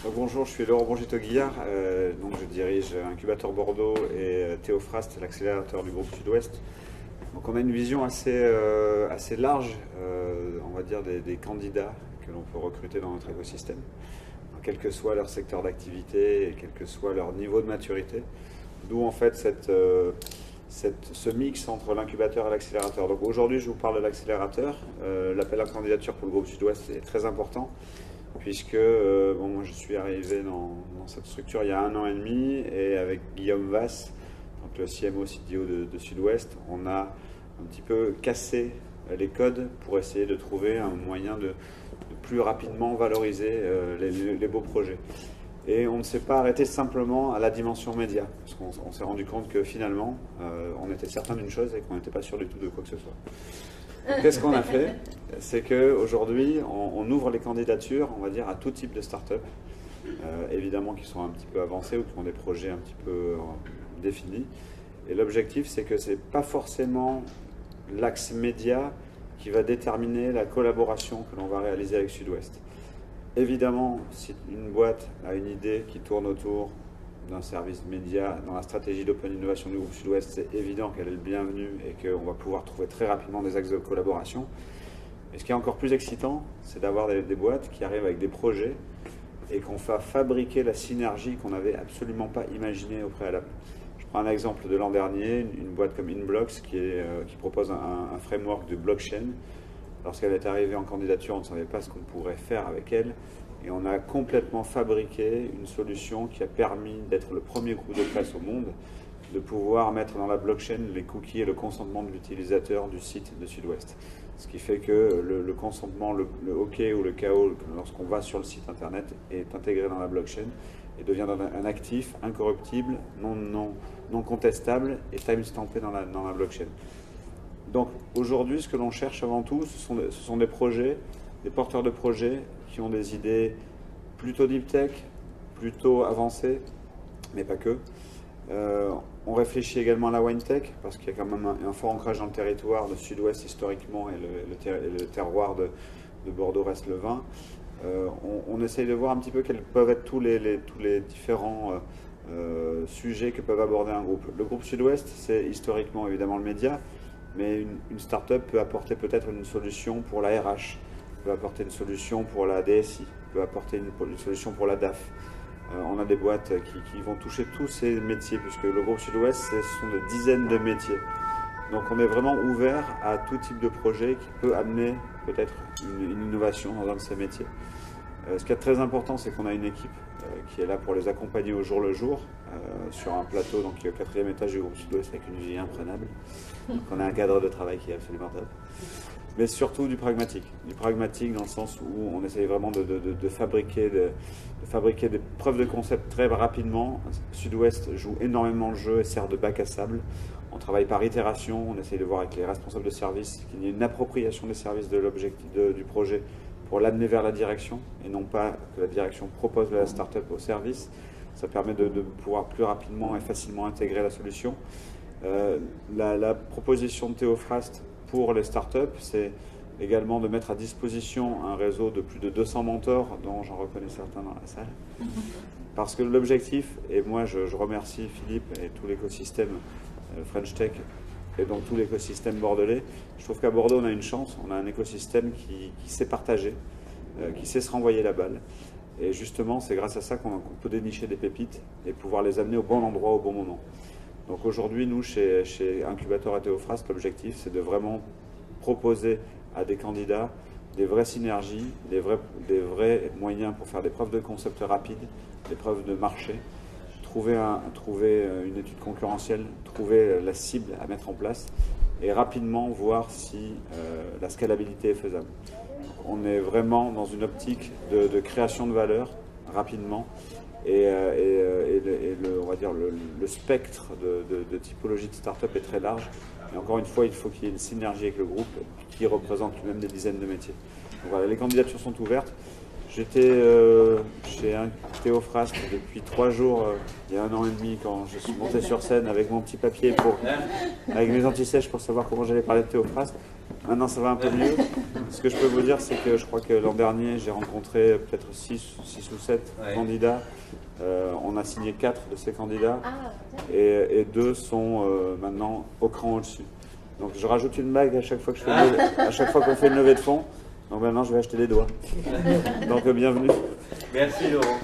Donc, bonjour, je suis Laurent Bongito-Guillard, donc je dirige Incubateur Bordeaux et Théophrast, l'accélérateur du groupe Sud-Ouest. Donc on a une vision assez large, on va dire, des candidats que l'on peut recruter dans notre écosystème, quel que soit leur secteur d'activité et quel que soit leur niveau de maturité. D'où en fait ce mix entre l'incubateur et l'accélérateur. Donc aujourd'hui je vous parle de l'accélérateur. L'appel à candidature pour le groupe Sud-Ouest est très important, puisque moi je suis arrivé dans cette structure il y a 1 an et demi, et avec Guillaume Vasse, donc le CMO CTO de Sud-Ouest, on a un petit peu cassé les codes pour essayer de trouver un moyen de plus rapidement valoriser les beaux projets. Et on ne s'est pas arrêté simplement à la dimension média, parce qu'on s'est rendu compte que finalement on était certain d'une chose et qu'on n'était pas sûr du tout de quoi que ce soit. Qu'est-ce qu'on a fait? C'est qu'aujourd'hui, on ouvre les candidatures, on va dire, à tout type de start-up, évidemment qui sont un petit peu avancés ou qui ont des projets un petit peu définis. Et l'objectif, c'est que ce n'est pas forcément l'axe média qui va déterminer la collaboration que l'on va réaliser avec Sud-Ouest. Évidemment, si une boîte a une idée qui tourne autour d'un service média dans la stratégie d'open innovation du groupe Sud-Ouest, c'est évident qu'elle est le bienvenu et qu'on va pouvoir trouver très rapidement des axes de collaboration. Et ce qui est encore plus excitant, c'est d'avoir des boîtes qui arrivent avec des projets et qu'on va fabriquer la synergie qu'on n'avait absolument pas imaginée au préalable. Je prends un exemple de l'an dernier, une boîte comme Inblocks qui propose un framework de blockchain. Lorsqu'elle est arrivée en candidature, on ne savait pas ce qu'on pourrait faire avec elle. Et on a complètement fabriqué une solution qui a permis d'être le premier groupe de presse au monde, de pouvoir mettre dans la blockchain les cookies et le consentement de l'utilisateur du site de Sud-Ouest. Ce qui fait que le consentement, le OK ou le KO, lorsqu'on va sur le site internet, est intégré dans la blockchain et devient un actif incorruptible, non contestable et timestampé dans la blockchain. Donc aujourd'hui, ce que l'on cherche avant tout, ce sont des projets, des porteurs de projets qui ont des idées plutôt deep tech, plutôt avancées, mais pas que. On réfléchit également à la wine tech, parce qu'il y a quand même un fort ancrage dans le territoire. Le Sud-Ouest historiquement et le terroir de Bordeaux reste le vin. On essaye de voir un petit peu quels peuvent être tous les différents sujets que peuvent aborder un groupe. Le groupe Sud-Ouest, c'est historiquement évidemment le média, mais une start-up peut apporter peut-être une solution pour la RH, peut apporter une solution pour la DSI, peut apporter une solution pour la DAF. On a des boîtes qui vont toucher tous ces métiers, puisque le groupe Sud-Ouest, ce sont des dizaines de métiers. Donc on est vraiment ouvert à tout type de projet qui peut amener peut-être une innovation dans un de ces métiers. Ce qui est très important, c'est qu'on a une équipe qui est là pour les accompagner au jour le jour, sur un plateau donc, qui est au 4e étage du groupe Sud-Ouest avec une vie imprenable. Donc on a un cadre de travail qui est absolument top. Mais surtout du pragmatique dans le sens où on essaye vraiment de fabriquer des preuves de concept très rapidement. Sud-Ouest joue énormément le jeu et sert de bac à sable. On travaille par itération, on essaye de voir avec les responsables de service qu'il y ait une appropriation des services de l'objectif du projet pour l'amener vers la direction et non pas que la direction propose la start-up au service. Ça permet de pouvoir plus rapidement et facilement intégrer la solution. La proposition de Théophrast pour les startups, c'est également de mettre à disposition un réseau de plus de 200 mentors, dont j'en reconnais certains dans la salle. Parce que l'objectif, et moi je remercie Philippe et tout l'écosystème French Tech, et donc tout l'écosystème bordelais, je trouve qu'à Bordeaux on a une chance, on a un écosystème qui sait partager, qui sait se renvoyer la balle. Et justement, c'est grâce à ça qu'on peut dénicher des pépites et pouvoir les amener au bon endroit, au bon moment. Donc aujourd'hui, nous, chez Incubateur et Théophrast, l'objectif, c'est de vraiment proposer à des candidats des vraies synergies, des vrais moyens pour faire des preuves de concept rapides, des preuves de marché, trouver une étude concurrentielle, trouver la cible à mettre en place et rapidement voir si la scalabilité est faisable. On est vraiment dans une optique de création de valeur rapidement et on va dire le spectre de typologie de start-up est très large. Et encore une fois, il faut qu'il y ait une synergie avec le groupe qui représente même des dizaines de métiers. Donc voilà, les candidatures sont ouvertes. J'étais chez Théophrast depuis 3 jours, il y a 1 an et demi, quand je suis monté sur scène avec mon petit papier avec mes antisèches pour savoir comment j'allais parler de Théophrast. Maintenant, ça va un peu mieux. Ce que je peux vous dire, c'est que je crois que l'an dernier, j'ai rencontré peut-être 6 ou 7 candidats. On a signé 4 de ces candidats et 2 sont maintenant au cran au-dessus. Donc je rajoute une bague à chaque fois à chaque fois qu'on fait une levée de fonds. Donc maintenant, je vais acheter des doigts. Donc bienvenue. Merci Laurent.